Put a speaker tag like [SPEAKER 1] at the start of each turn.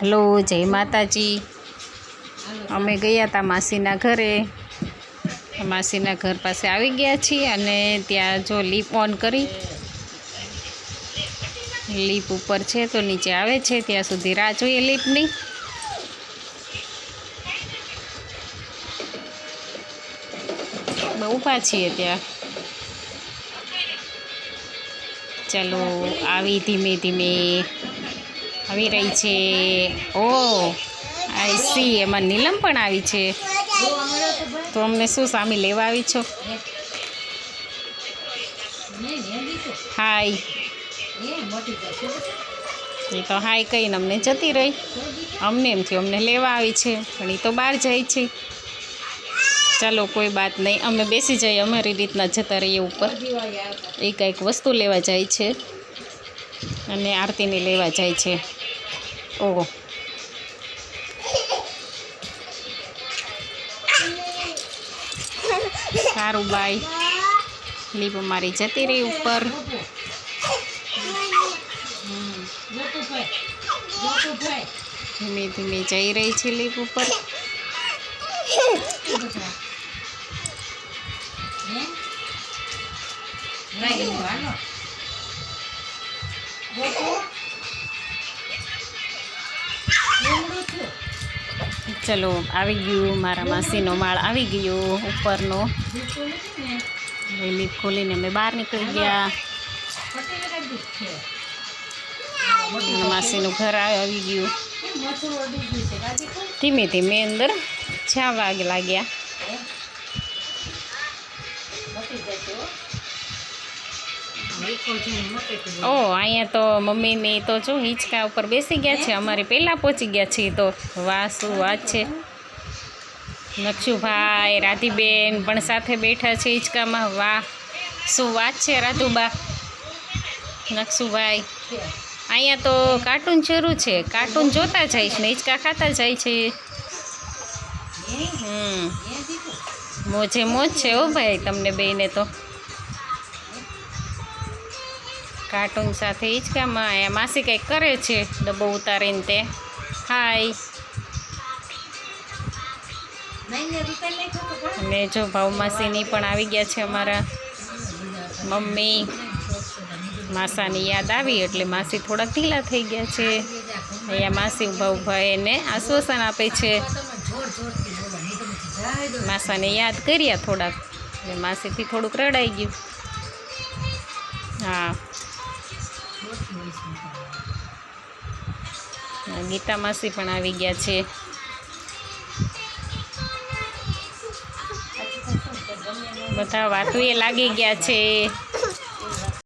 [SPEAKER 1] Hello, જય માતાજી। અમે ગયા હતા માસીના ઘરે। માસીના ઘર પાસે આવી ગયા છીએ અને ત્યાં જો લીપ ઓન કરી, લીપ ઉપર છે તો નીચે આવે છે ત્યાં સુધી રાહ જોઈએ લીપની। ઊભા છીએ ત્યાં। ચાલો આવી ધીમે ધીમે આવી રહી છે। ઓ આઈ સી, એમાં નીલમ પણ આવી છે। તો અમને શું સામી લેવા આવી છો? હાય, એ તો હાય કહીને અમને જતી રહી। અમને એમ થયું અમને લેવા આવી છે, પણ એ તો બહાર જાય છે। ચાલો કોઈ બાત નહીં, અમે બેસી જઈએ, અમારી રીતના જતા રહીએ ઉપર। એ કંઈક વસ્તુ લેવા જાય છે અને આરતીને લેવા જાય છે। ઓહો, સારું બાય। લીપ અમારી જતી રહી ઉપર। ધીમે ધીમે જઈ રહી છે લીપ ઉપર। ચલો આવી ગયું, મારા માસીનો માળ આવી ગયો ઉપરનો। લીપ ખોલીને અમે બહાર નીકળી ગયા। માસીનું ઘર આવી ગયું। ધીમે ધીમે અંદર જવા લાગ્યા। ઓ અહીંયા તો મમ્મીની તો જો હિંચકા ઉપર બેસી ગયા છે, અમારે પહેલાં પહોંચી ગયા છીએ। તો વાહ, શું વાત છે। નક્ષુભાઈ, રાધીબેન પણ સાથે બેઠા છે હિંચકામાં। વાહ, શું વાત છે રાધુબા, નક્ષુભાઈ। અહીંયા તો કાર્ટૂન શરૂ છે, કાર્ટૂન જોતા જઈશ ને હિંચકા ખાતા જાય છે। મોજે મોજ છે હો ભાઈ તમને બેયને તો। કાર્ટૂન સાથે હિંચકામાં એ માસી કંઈક કરે છે ડબ્બો ઉતારીને તે। હાય, અને જો ભાવ માસીની પણ આવી ગયા છે અમારા મમ્મી। માસાની યાદ આવી એટલે માસી થોડાક ઢીલા થઈ ગયા છે। અહીંયા માસી ઊભા એને આશ્વાસન આપે છે। માસાને યાદ કર્યા થોડાક એટલે માસીથી થોડુંક રડાઈ ગયું। હા, ગીતા માસી પણ આવી ગયા છે। બધા વાતો એ લાગી ગયા છે।